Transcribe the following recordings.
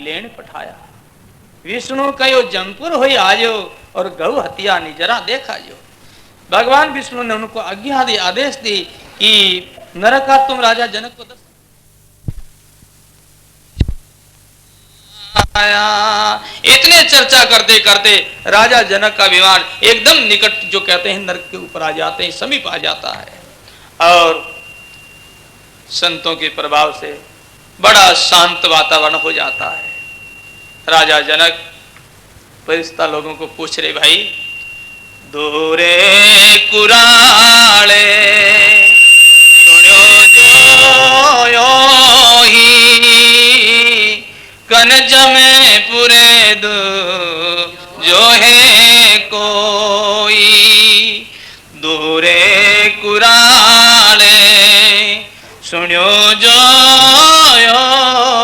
लेन पठाया। विष्णु कहो जमपुर हो आजो और गौ हत्या निजरा देखा जो। भगवान विष्णु ने उनको आज्ञा दी, आदेश दी कि नरक का तुम राजा जनक को इतने चर्चा करते करते राजा जनक का विमान एकदम निकट, जो कहते हैं नरक के ऊपर आ जाते हैं, समीप आ जाता है। और संतों के प्रभाव से बड़ा शांत वातावरण हो जाता है। राजा जनक परिस्ता लोगों को पूछ रहे, भाई दूरे कुराले सुनो जो यो ही कन जमे पुरे दो जो है कोई। दूरे कुराले सुनो जो यो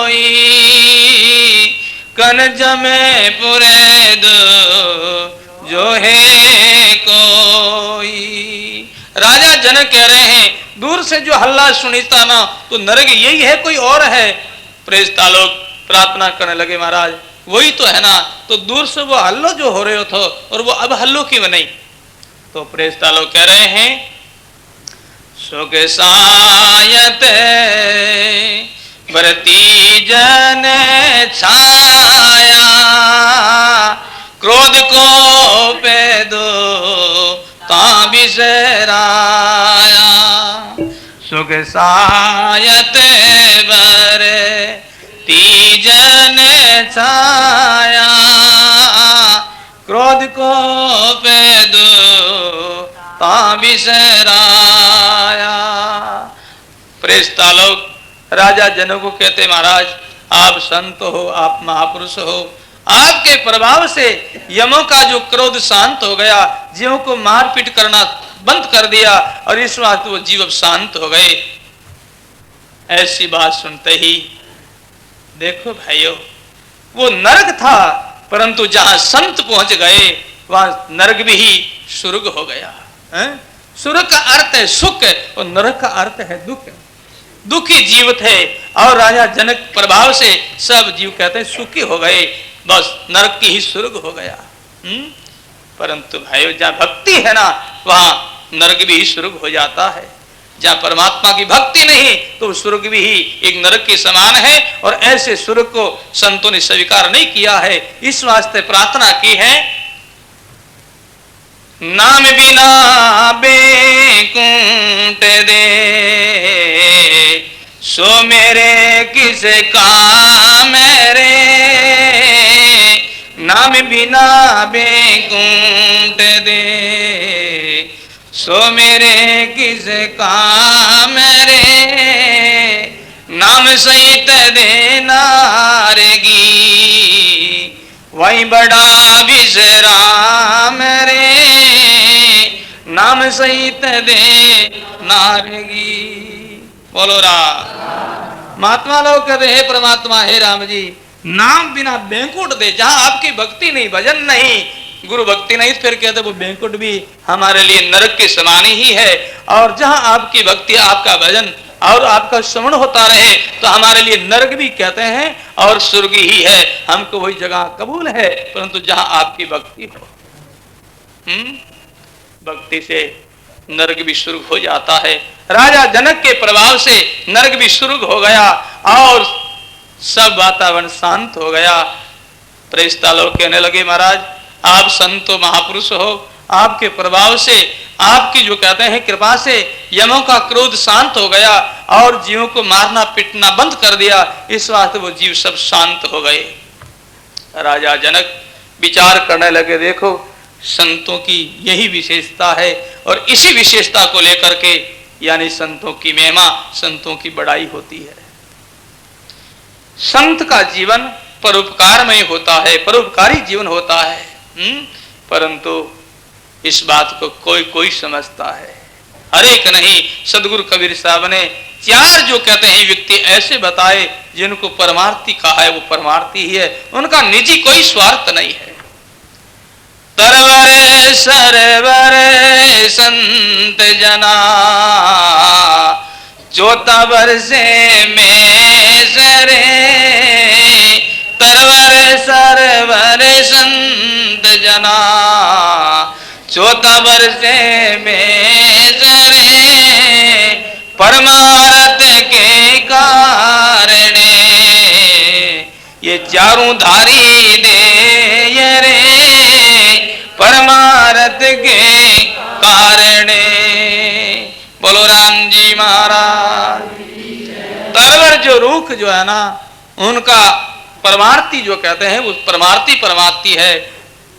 ही कन जमे पुरे दो जो है कोई। राजा जनक कह रहे हैं, दूर से जो हल्ला सुनीता ना तो नरक यही है, कोई और है? प्रेरिता लोग प्रार्थना करने लगे, महाराज वही तो है ना, तो दूर से वो हल्लो जो हो रहे हो तो, और वो अब हल्लो क्यों नहीं? तो प्रेरिता लोग कह रहे हैं, सुख सायत बरती जन छाया क्रोध को पे दो ता बिसराया। सुख सायत बरती जन छाया क्रोध को पे दो ता बिसराया। प्रेरिता लोग राजा जनक को कहते, महाराज आप संत हो, आप महापुरुष हो, आपके प्रभाव से यमों का जो क्रोध शांत हो गया, जीवों को मारपीट करना बंद कर दिया और इस बात वो जीव शांत हो गए। ऐसी बात सुनते ही देखो भाइयों, वो नरक था, परंतु जहां संत पहुंच गए वहां नरक भी ही स्वर्ग हो गया। स्वर्ग का अर्थ है सुख और नरक का अर्थ है दुख। दुखी जीव थे और राजा जनक प्रभाव से सब जीव कहते हैं सुखी हो गए, बस नरक की ही स्वर्ग हो गया। परंतु भाइयों जहाँ भक्ति है ना वहां नरक भी ही स्वर्ग हो जाता है। जहाँ परमात्मा की भक्ति नहीं तो स्वर्ग भी ही एक नरक के समान है, और ऐसे स्वर्ग को संतों ने स्वीकार नहीं किया है। इस वास्ते प्रार्थना की है, नाम बिना बेकुंठ दे सो मेरे किस काम रे। नाम बिना बेकुंठ दे सो मेरे किस काम रे। नाम सहित देना रेगी वही बड़ा विश्राम रे। नाम सहित दे नारेगी। बोलो राम। महात्मा लोग कहते हे परमात्मा, हे राम जी, नाम बिना बैंकुट दे। जहां आपकी भक्ति नहीं, भजन नहीं, गुरु भक्ति नहीं, फिर कहते वो बैंकुट भी हमारे लिए नरक के समान ही है। और जहां आपकी भक्ति, आपका भजन और आपका श्रवण होता रहे तो हमारे लिए नरक भी कहते हैं और स्वर्ग ही है। हमको वही जगह कबूल है, परंतु जहां आपकी भक्ति हो। भक्ति से नरक भी स्वर्ग हो जाता है। राजा जनक के प्रभाव से नरक भी स्वर्ग हो गया और सब वातावरण शांत हो गया। प्रेरिता लोग कहने लगे, महाराज आप संतो महापुरुष हो, आपके प्रभाव से, आपकी जो कहते हैं कृपा से यमों का क्रोध शांत हो गया और जीवों को मारना पीटना बंद कर दिया। इस वास्ते वो जीव सब शांत हो गए। राजा जनक विचार करने लगे, देखो संतों की यही विशेषता है और इसी विशेषता को लेकर के यानी संतों की महिमा, संतों की बड़ाई होती है। संत का जीवन परोपकारमय होता है, परोपकारी जीवन होता है। परंतु इस बात को कोई कोई समझता है, हर एक नहीं। सदगुरु कबीर साहब ने 4 जो कहते हैं व्यक्ति ऐसे बताए जिनको परमार्थी कहा है, वो परमार्थी ही है, उनका निजी कोई स्वार्थ नहीं है। तरवर सरवर संत जना चौथा वर्षे में सरे सरवर सरवर संत जना, चौथा वर्षे में सरे परमार्थ के कारणे, ये चारों धारी दे रे परमार्थ के कारणे। बोलो राम जी महाराज। तरवर जो रूख जो है ना, उनका परमार्थी जो कहते हैं वो परमार्थी परमार्थी है।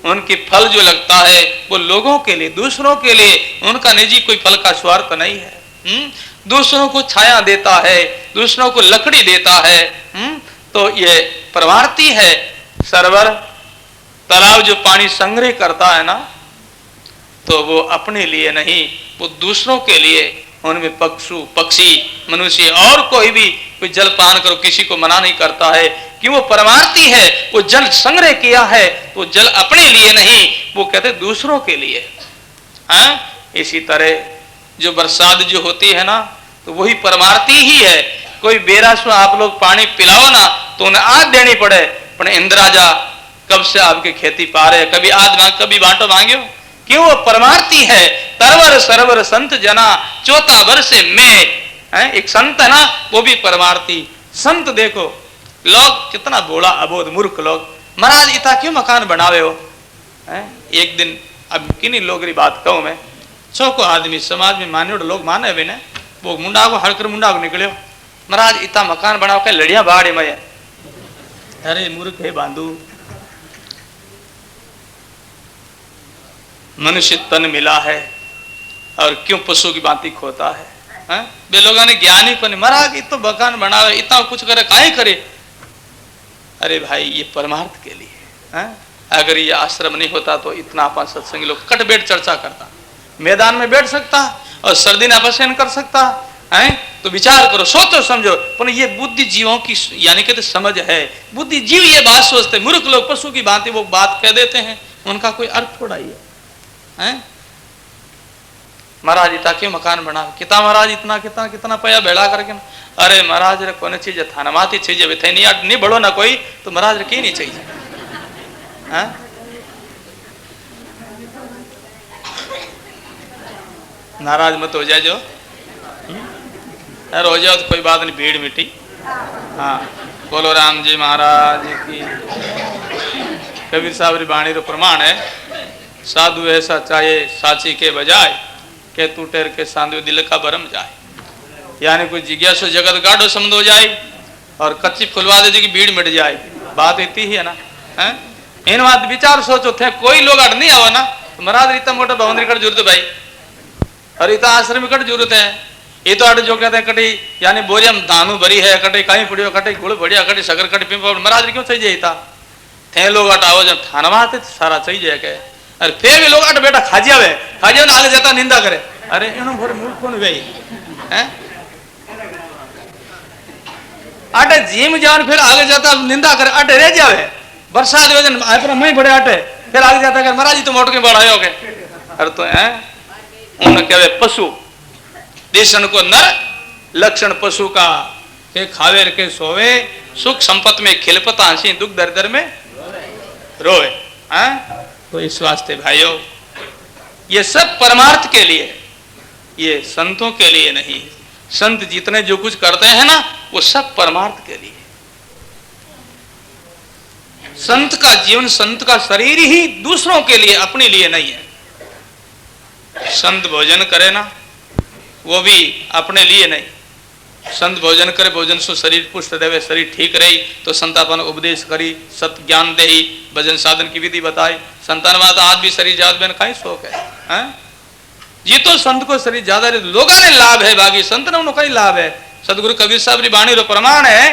उनकी फल जो लगता है वो लोगों के लिए, दूसरों के लिए, उनका निजी कोई फल का स्वार्थ नहीं है। दूसरों को छाया देता है, दूसरों को लकड़ी देता है। तो ये परमार्थी है। सरवर तालाब जो पानी संग्रह करता है ना, तो वो अपने लिए नहीं, वो दूसरों के लिए। उनमें पक्षु पक्षी मनुष्य और कोई भी कोई जल पान करो, किसी को मना नहीं करता है कि वो परमार्थी है। वो जल संग्रह किया है तो जल अपने लिए नहीं, वो कहते दूसरों के लिए। इसी तरह जो बरसात जो होती है ना, तो वही परमार्थी ही है। कोई बेरासु आप लोग पानी पिलाओ ना तो उन्हें आध देनी पड़े, पर इंद्राजा कब से आपकी खेती पा रहे, कभी आध मांग कभी बांटो मांगियो, क्यों? वो परमार्थी है। तरवर सरवर संत जना, चौथा वर्ष में एक संत है ना, वो भी परमार्थी संत। देखो लोग कितना बोला अबोध मूर्ख लोग, महाराज इतना क्यों मकान बनावे हो? एक दिन अब किन्हीं लोग बात कहूं मैं, चौको आदमी समाज में मान्यो लोग माने भी ने, वो मुंडा को हड़कर मुंडा को निकलियो, महाराज इतना मकान बनाओ के लड़िया बाड़े में। अरे मूर्ख है बांधू, मनुष्य तन मिला है और क्यों पशु की भांति खोता है? बे लोगों ने ज्ञान ही पर महाराज इतना मकान बनावे, इतना कुछ करे, काहे करे? अरे भाई ये परमार्थ के लिए। अगर ये आश्रम नहीं होता तो इतना अपन सत्संगी लोग कट बैठ चर्चा करता, मैदान में बैठ सकता और सर्दी नापसैन कर सकता है। तो विचार करो, सोचो समझो। पर ये बुद्धि जीवों की यानी कि तो समझ है, बुद्धि जीव ये बात सोचते, मूर्ख लोग पशु की भांति वो बात कह देते हैं, उनका कोई अर्थ थोड़ा ही है। महाराज इतना क्यों मकान बना, कितना महाराज इतना कितना कितना पया भेड़ा करके? अरे महाराज रे कौन चीज थानमाती चीज थे नहीं बढ़ो ना कोई, तो महाराज रे की नहीं चाहिए। नाराज मत हो जाए जो, हो जाओ तो कोई बात नहीं, भीड़ मिटी। हाँ बोलो राम जी महाराज की। कबीर साहब री बाणी रो प्रमाण है, साधु ऐसा चाहे साची के बजाय, के तू टेर के सांधु दिल का भरम जाए। यानी कोई जिज्ञासु जगत गाढ़ो समझ हो जाए और कच्ची फुलवा दे की भीड़ मिट जाए। बात इतनी ही है ना। इन बात विचार सोचो थे, कोई लोग अड़ नहीं आओ ना, तो महाराज इतना मोटा भवन कट जरूरत है भाई, और इतना आश्रम कट जरूरत है। ये तो अड़ जो कहते हैं कटी यानी बोरियम दानू भरी है, कटे कहीं पड़ियो, कटे गुड़ बढ़िया, कटे सगर कटे पिंपल, महाराज क्यों चाहिए था? थे लोग अटाओ जब थानवा सारा चाहिए के, अरे फिर भी लोग अट बेटा खाजियावे ना आगे जाता निंदा करे। अरे इन्होंने भोरे मूर्ख कौन भाई हैं? अटे जिम जान फिर आगे जाता निंदा करे, अटे रह जावे बरसात वजन अपना मई बड़े अटे फिर आगे जाता कर महाराज तो मोट के बढ़ाए हो गए। अरे तो है उन्हें कहवे पशु देशन को नर, लक्षण पशु का के खावे के सोवे, सुख संपत्ति में खिलपता हंसी, दुख दर दर में रोए। तो इस वास्ते भाइयों ये सब परमार्थ के लिए, ये संतों के लिए नहीं। संत जितने जो कुछ करते हैं ना वो सब परमार्थ के लिए। संत का जीवन, संत का शरीर ही दूसरों के लिए, अपने लिए नहीं है। संत भोजन करे ना वो भी अपने लिए नहीं। संत भोजन करे, भोजन से शरीर पुष्ट रहे, शरीर ठीक रही, तो संतापन उपदेश करी, सत्य ज्ञान दे, भजन साधन की विधि बताए। संतान बात आज भी शरीर जात बहन का ही शौक है। ये तो संत को शरीर ज्यादा लोगों ने लाभ है, बाकी संत ने उनको ही लाभ है। सदगुरु कबीर साहब री बाणी रो प्रमाण है,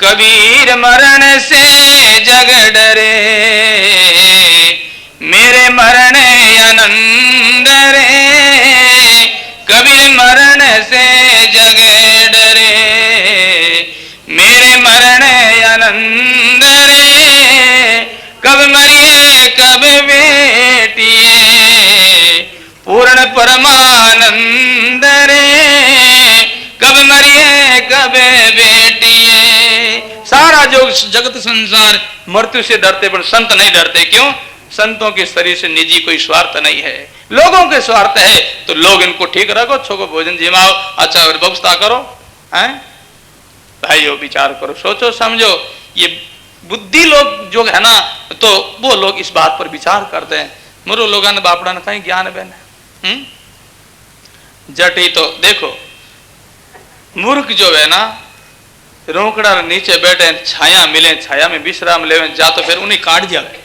कबीर मरण से जग डरे, मेरे मरण आनंद रे, कबीर मरण से जग डरे, मेरे मरण आनंद रे, कब मरिए कब बेटिए, पूर्ण परमानंद रे, कब मरिए कब बेटिए। सारा जोग जगत संसार मृत्यु से डरते पर संत नहीं डरते। क्यों? संतों के शरीर से निजी कोई स्वार्थ नहीं है, लोगों के स्वार्थ है। तो लोग इनको ठीक रखो, छोको भोजन जिमाओ, अच्छा व्यवस्था करो। हैं भाइयों, विचार करो, सोचो समझो। ये बुद्धि लोग जो है ना, तो वो लोग इस बात पर विचार करते हैं। मुरो लोगों ने बापड़ा ने कहीं ज्ञान बने जटी। तो देखो मूर्ख जो है ना, रोकड़ा नीचे बैठे, छाया मिले, छाया में विश्राम ले जा, तो फिर उन्हें काट जावे।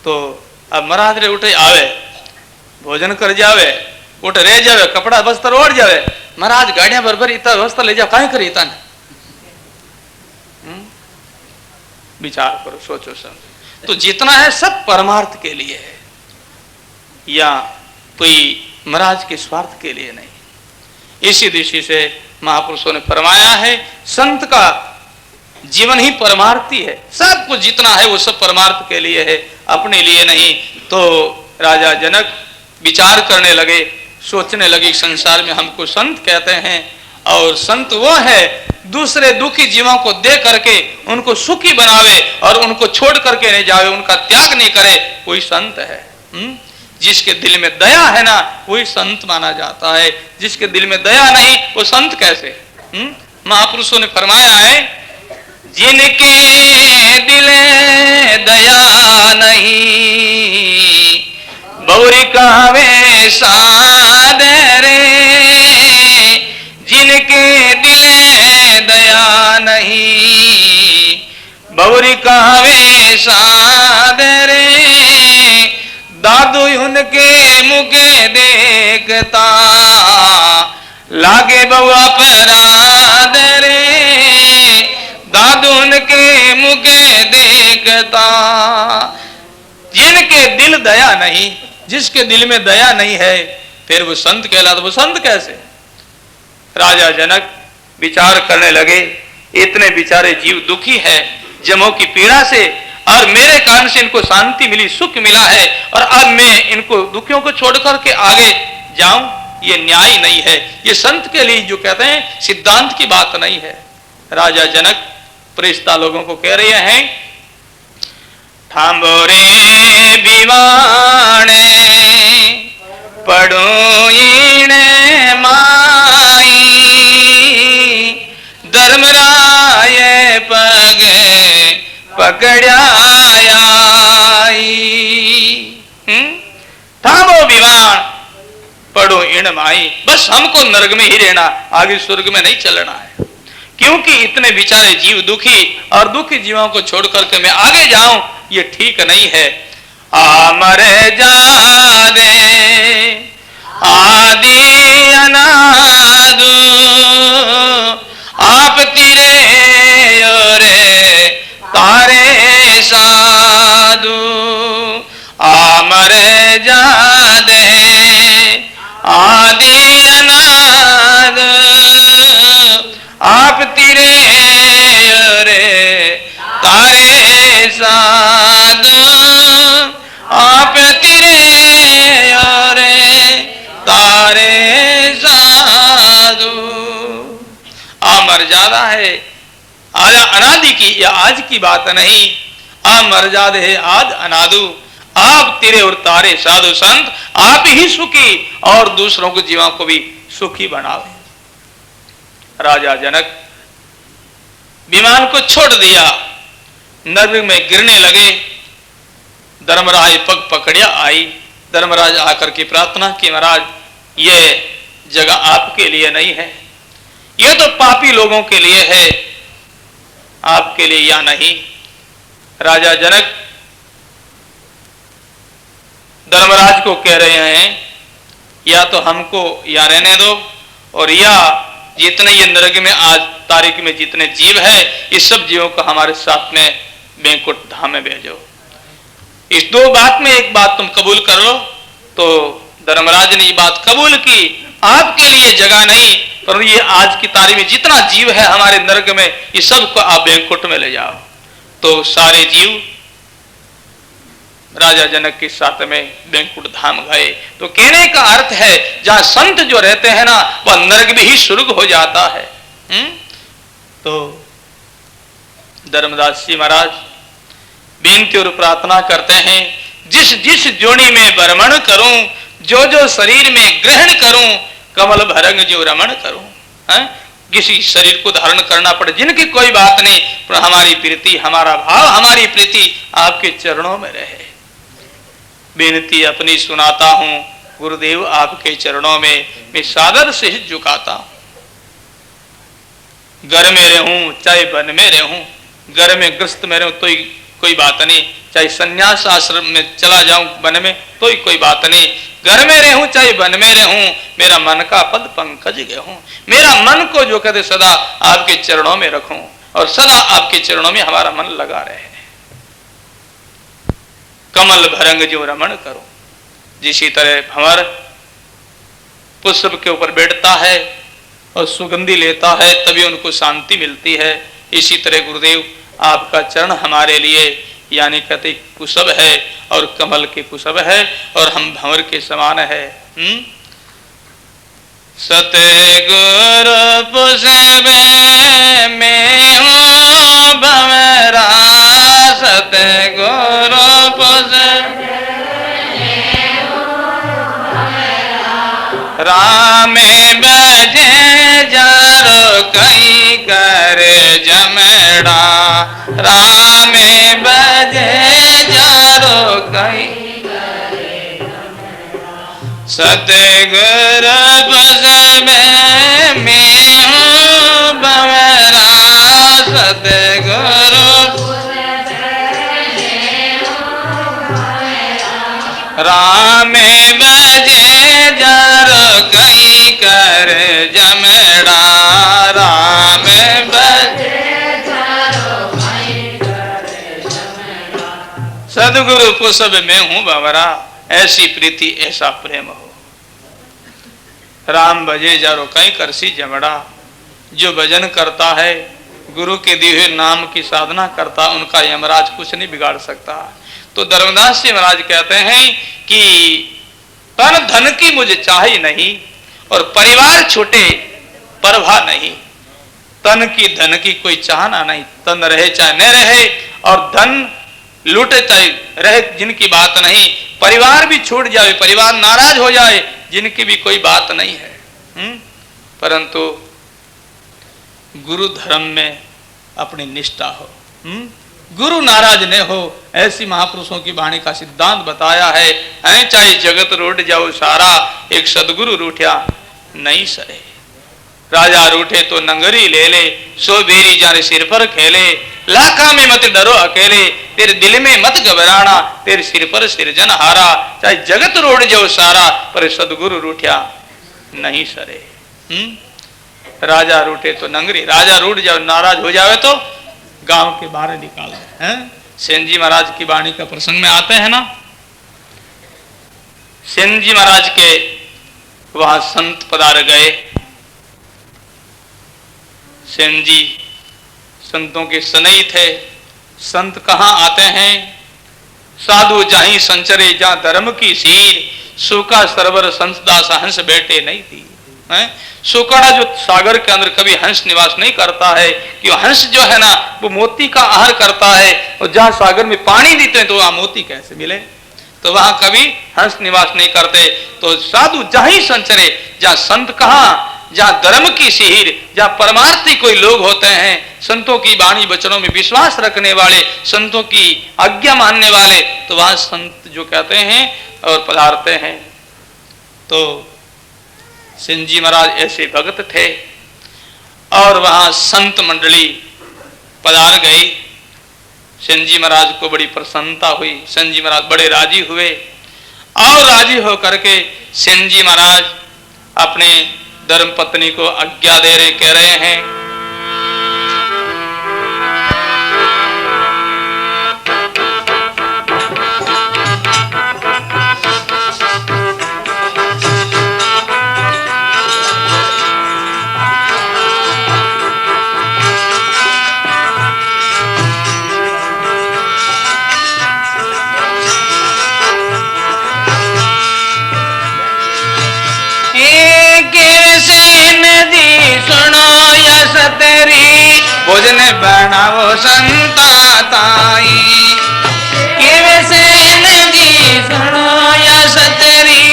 तो अब महाराज रे उठे आवे, भोजन कर जावे, उठ रह जावे, कपड़ा वस्त्र ओढ़ जावे, महाराज गाड़ियां बरबर इतना व्यवस्था ले जाओ, कहीं करे इतना। विचार करो, सोचो समझो। तो जितना है सब परमार्थ के लिए है, या कोई महाराज के स्वार्थ के लिए नहीं। इसी दृष्टि से महापुरुषों ने फरमाया है, संत का जीवन ही परमार्थी है। सब कुछ जितना है वो सब परमार्थ के लिए है, अपने लिए नहीं। तो राजा जनक विचार करने लगे, सोचने लगे, संसार में हमको संत कहते हैं, और संत वो है दूसरे दुखी जीवों को दे करके उनको सुखी बनावे और उनको छोड़ करके नहीं जावे, उनका त्याग नहीं करे, कोई संत है। जिसके दिल में दया है ना, वही संत माना जाता है। जिसके दिल में दया नहीं, वो संत कैसे? महापुरुषों ने फरमाया है, जिनके दिल दया नहीं, बौरी कहवे सादरे। जिनके दिल दया नहीं, बौरी कहवे सादरे। दादू उनके मुखे देखता, लागे बउआ पराद रे। दादू उनके मुखे देखता। जिनके दिल दया नहीं, जिसके दिल में दया नहीं है, फिर वो संत कहलाता। वो संत कैसे? राजा जनक विचार करने लगे, इतने बेचारे जीव दुखी है जमों की पीड़ा से, और मेरे कारण से इनको शांति मिली, सुख मिला है, और अब मैं इनको दुखियों को छोड़ करके आगे जाऊं, ये न्याय नहीं है। ये संत के लिए जो कहते हैं सिद्धांत की बात नहीं है। राजा जनक परिस्ता लोगों को कह रहे हैं, ठाम्बोरे बिवाणे पड़ो इने माई। धर्मराय पगे पकड़ाई। थामो विवाण पढ़ो इण माई। बस हमको नरक में ही रहना, आगे स्वर्ग में नहीं चलना है। क्योंकि इतने बेचारे जीव दुखी, और दुखी जीवों को छोड़ करके मैं आगे जाऊं, ये ठीक नहीं है। आमरे जादे आदि अनादु, आप तिरे रे तारे साधु। आमरे जादे आदि अनाद, आप तिरे रे तारे साधु। आप तिरे रे तारे साधु। मर्यादा है आया अनादि की, या आज की बात नहीं। मर्यादा है आज अनादु। आप तेरे और तारे साधु संत, आप ही सुखी और दूसरों को जीवों को भी सुखी बनावे। राजा जनक विमान को छोड़ दिया, नरक में गिरने लगे। धर्मराज पग पकड़िया आई। धर्मराज आकर के प्रार्थना की, महाराज ये जगह आपके लिए नहीं है, ये तो पापी लोगों के लिए है, आपके लिए या नहीं। राजा जनक धर्मराज को कह रहे हैं, या तो हमको या रहने दो, और या जितने ये नरक में आज तारीख में जितने जीव है, इस सब जीवों को हमारे साथ में बैंकुट धाम में भेजो। इस दो बात में एक बात तुम कबूल कर लो। तो धर्मराज ने ये बात कबूल की, आपके लिए जगह नहीं, पर ये आज की तारीख में जितना जीव है हमारे नरक में, ये सब को आप बैंकुट में ले जाओ। तो सारे जीव राजा जनक के साथ में बैंकुट धाम गए। तो कहने का अर्थ है, जहां संत जो रहते हैं ना, वह नरक भी ही स्वर्ग हो जाता है। तो धर्मदास जी महाराज बेनती और प्रार्थना करते हैं, जिस जिस जोनी में भ्रमण करूं, जो जो शरीर में ग्रहण करूं, कमल भरंग जो रमण करूं। किसी शरीर को धारण करना पड़े, जिनकी कोई बात नहीं, पर हमारी प्रीति, हमारा भाव, हमारी प्रीति आपके चरणों में रहे। बेनती अपनी सुनाता हूं गुरुदेव, आपके चरणों में मैं सादर से झुकाता हूं। घर में रहूं चाहे वन में रहूं, घर में ग्रस्त में रहूं तो कोई बात नहीं, चाहे संन्यास आश्रम में चला जाऊं वन में तो कोई बात नहीं, घर में रहूं चाहे वन में रहूं, मेरा मन का पद पंकज गेहूं। मेरा मन को जो कहते सदा आपके चरणों में रखूं और सदा आपके चरणों में हमारा मन लगा रहे। कमल भरंग जो रमण करो, जिसी तरह भंवर पुष्प के ऊपर बैठता है और सुगंधी लेता है तभी उनको शांति मिलती है, इसी तरह गुरुदेव आपका चरण हमारे लिए यानी कहते कुशब है और कमल के कुशब है और हम भंवर के समान है। सतगुरु पुष्प में हूँ भंवरा, सतगुरु पुष्प राम बजे जारो कई कर जमड़ा, राम बजे जारो कई सतगुरु पुष्प में हूँ भंवरा, सतगुरु राम बजे जारो कई कर जमड़ा, राम बजे जारो कई कर जमड़ा, सदगुरु पुष्प में हूँ भंवरा। ऐसी प्रीति ऐसा प्रेम हो। राम बजे जारो कई करसी जमड़ा, जो भजन करता है, गुरु के दिए हुए नाम की साधना करता, उनका यमराज कुछ नहीं बिगाड़ सकता। तो धर्मदास जी महाराज कहते हैं कि तन धन की मुझे चाहे नहीं और परिवार छूटे परवाह नहीं। तन की धन की कोई चाहना नहीं, तन रहे चाहे न रहे और धन लूटे चाहे रहे, जिनकी बात नहीं। परिवार भी छूट जाए, परिवार नाराज हो जाए, जिनकी भी कोई बात नहीं है। परंतु गुरु धर्म में अपनी निष्ठा हो, गुरु नाराज न हो, ऐसी महापुरुषों की वाणी का सिद्धांत बताया है। चाहे जगत रूठ जाओ सारा, एक सदगुरु रूठया नहीं सरे। राजा रूठे तो नंगरी ले ले, सो बेरी जाने सिर पर खेले, लाखा में मत डरो अकेले, तेरे दिल में मत घबराना, तेरे सिर पर सिरजन हारा। चाहे जगत रोड जाओ सारा, पर सदगुरु रूठया नहीं सरे। राजा रूठे तो नंगरी, राजा रूठ जाओ, नाराज हो जावे तो गांव के बाहर निकाल है। सेन जी महाराज की वाणी का प्रसंग में आते हैं ना, सेन जी महाराज के वहां संत पधार गए। सेन जी संतों के सनई थे। संत कहाँ आते हैं? साधु जाही संचरे जा धर्म की सीर, सूखा सरवर संसदास हंस बैठे नहीं थी। सुकड़ा जो सागर के अंदर कभी हंस निवास नहीं करता है, कि हंस जो है ना वो मोती का आहार करता है, और जहाँ सागर में पानी देते हैं तो वहां मोती कैसे मिले, तो वहां कभी हंस निवास नहीं करते। तो साधु जाही संचरे, जहाँ संत कहाँ, जहाँ धर्म की सिहिर, जहाँ परमार्थी कोई लोग होते हैं, संतों की वाणी वचनों में विश्वास रखने वाले, संतों की आज्ञा मानने वाले, तो वहां संत जो कहते हैं और पधारते हैं। तो सेन जी महाराज ऐसे भक्त थे और वहां संत मंडली पधार गई। सेन जी महाराज को बड़ी प्रसन्नता हुई, सेन जी महाराज बड़े राजी हुए और राजी होकर के सेन जी महाराज अपने धर्म पत्नी को आज्ञा दे रहे, कह रहे हैं भोजन बनावो संता ताई। केवे सेन जी सुनो यश तेरी,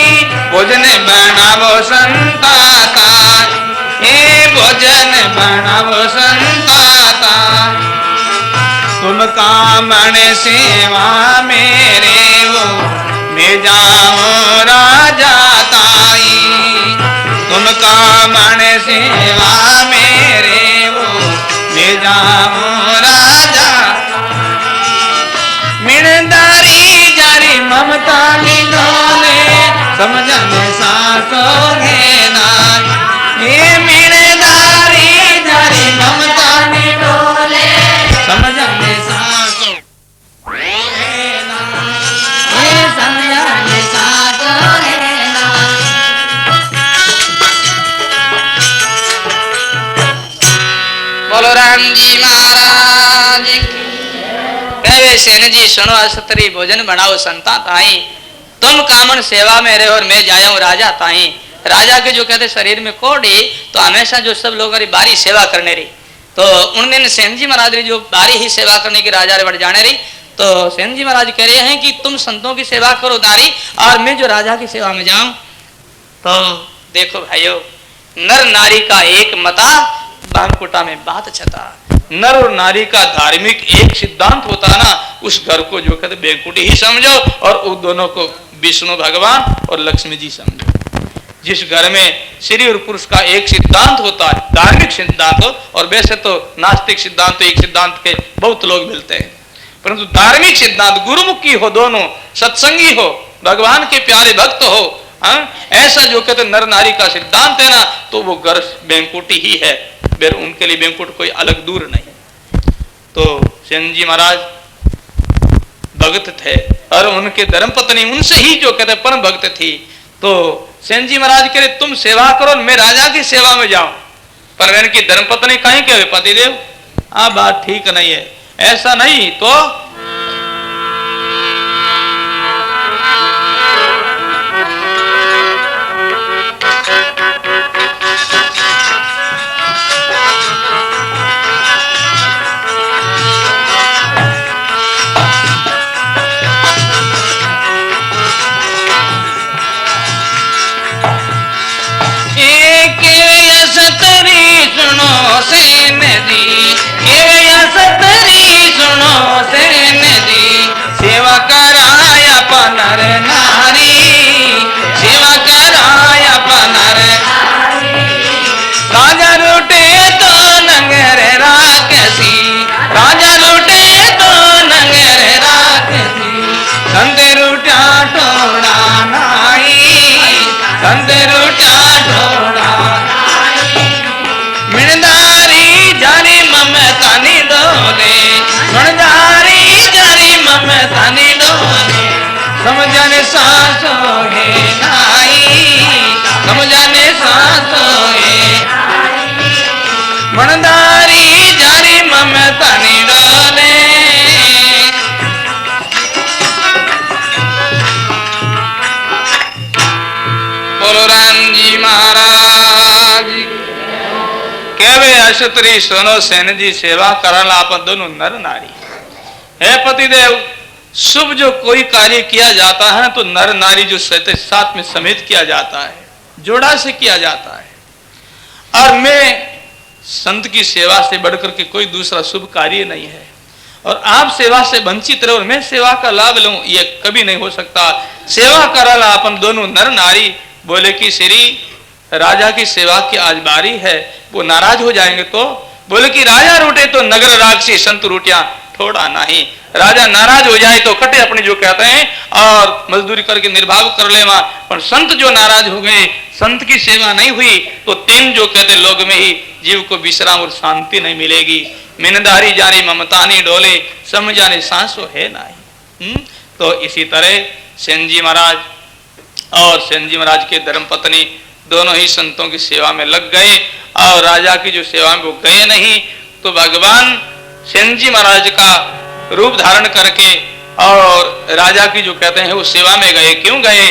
भोजन बनावो संता ताई। हे भोजन बनावो संता ताई। तुम कामण सेवा मेरे वो, मैं जाऊं राजा ताई। तुम कामण सेवा मेरे वो, मैं जाऊं राजा। मिणदारी जारी ममता निडोले, समझने सासो घेना। ये मिणदारी जारी ममता निडोले, समझने सासो घेना। ये समझने सासो घेना। बोलो राम जी महाराज की। कहे सेन जी सुनो असतरी, भोजन बनाओ संता ताई। तुम कामन सेवा में रहे और मैं जाया हूँ राजा ताई। राजा के जो कहते शरीर में कोड़ी, तो हमेशा जो सब लोग बारी सेवा करने रही, तो उन दिन सेन जी महाराज री जो बारी ही सेवा करने की राजा रे बढ़ जाने रही। तो सेन जी महाराज कह रहे हैं कि तुम संतों की सेवा करो दारी, और मैं जो राजा की सेवा में जाऊं। तो देखो भाइयों, नर नारी का एक मता, बांकुटा में बात छता। नर और नारी का धार्मिक एक सिद्धांत होता ना, उस घर को जो कहते बेकुटी ही समझो, और उन दोनों को विष्णु भगवान और लक्ष्मी जी समझो। जिस घर में स्त्री और पुरुष का एक सिद्धांत होता है, धार्मिक सिद्धांत हो, और वैसे तो नास्तिक सिद्धांत, एक सिद्धांत के बहुत लोग मिलते हैं, परंतु धार्मिक सिद्धांत गुरुमुखी हो, दोनों सत्संगी हो, भगवान के प्यारे भक्त हो, ऐसा जो कहते नर नारी का सिद्धांत है ना, तो वो घर बेंकुटी ही है। फिर उनके लिए बेंकुट कोई अलग दूर नहीं। तो सेन जी महाराज भक्त थे, और उनके धर्मपत्नी उनसे ही जो कहते परम भक्त थी। तो सेन जी महाराज कह रहे तुम सेवा करो, मैं राजा की सेवा में जाऊं। पर इनकी धर्मपत्नी कहीं के पतिदेव, आ बात ठीक नहीं है, ऐसा नहीं तो सेन जी, सुनो सेन जी, सेवा कराया पनर नारी, सेवा कराया पनर नारी। राजा लूटे तो नंगर राक्षसी, राजा लूटे तो नंगर राक्षसी। संत रूठा ठोड़ा नाई, संत रूठा ठोड़ा नाई। मिणदारी जारी ममता निडोले, मिणदारी जारी ममता निडोले। समझने सासो है नाई, समझने सासो है नाई। मिणदारी जारी ममता निडोले। बोलो राम जी महाराज। केवे अशत्री सोनो सेन जी सेवा करला अपन दोनों नर नारी। हे पतिदेव, शुभ जो कोई कार्य किया जाता है तो नर नारी जो साथ में समेत किया जाता है, जोड़ा से किया जाता है। और मैं संत की सेवा से बढ़कर के कोई दूसरा शुभ कार्य नहीं है, और आप सेवा से वंचित रहो और मैं सेवा का लाभ लूं, ये कभी नहीं हो सकता। सेवा करला अपन दोनों नर नारी। बोले कि श्री राजा की सेवा की आज बारी है, वो नाराज हो जाएंगे तो? बोले कि राजा रूठे तो नगर राक्षसी, संत रूठिया थोड़ा नहीं। राजा नाराज हो जाए तो कटे अपने जो कहते हैं और मजदूरी करके निर्भाव कर ले वहां, पर संत जो नाराज हो गए, संत की सेवा नहीं हुई तो तीन जो कहते लोग में ही जीव को विश्राम और शांति नहीं मिलेगी। मिनदारी जारी ममता नहीं डोले, समझाने सांसो है नहीं। तो इसी तरह सेन जी महाराज और सेन जी महाराज के धर्मपत्नी दोनों ही संतों की सेवा में लग गए, और राजा की जो सेवा में वो गए नहीं। तो भगवान सेन जी महाराज का रूप धारण करके और राजा की जो कहते हैं वो सेवा में गए। क्यों गए?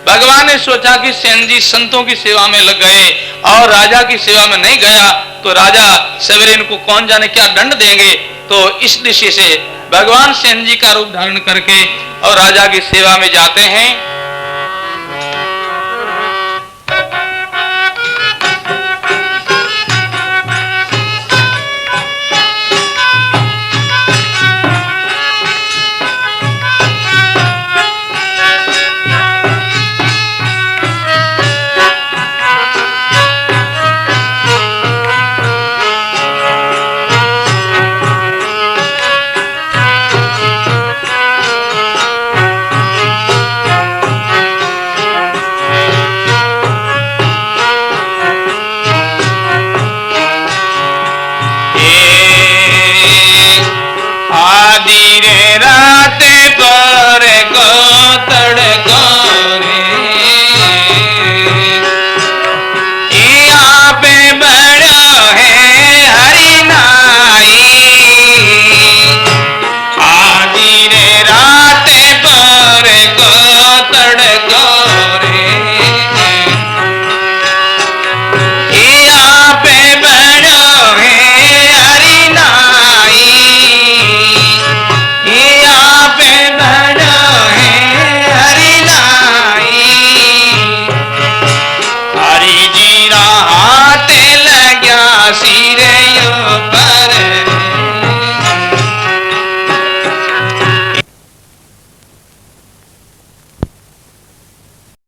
भगवान ने सोचा कि सेन जी संतों की सेवा में लग गए और राजा की सेवा में नहीं गया तो राजा सवेरे इनको कौन जाने क्या दंड देंगे। तो इस दृष्टि से भगवान सेन जी का रूप धारण करके और राजा की सेवा में जाते हैं।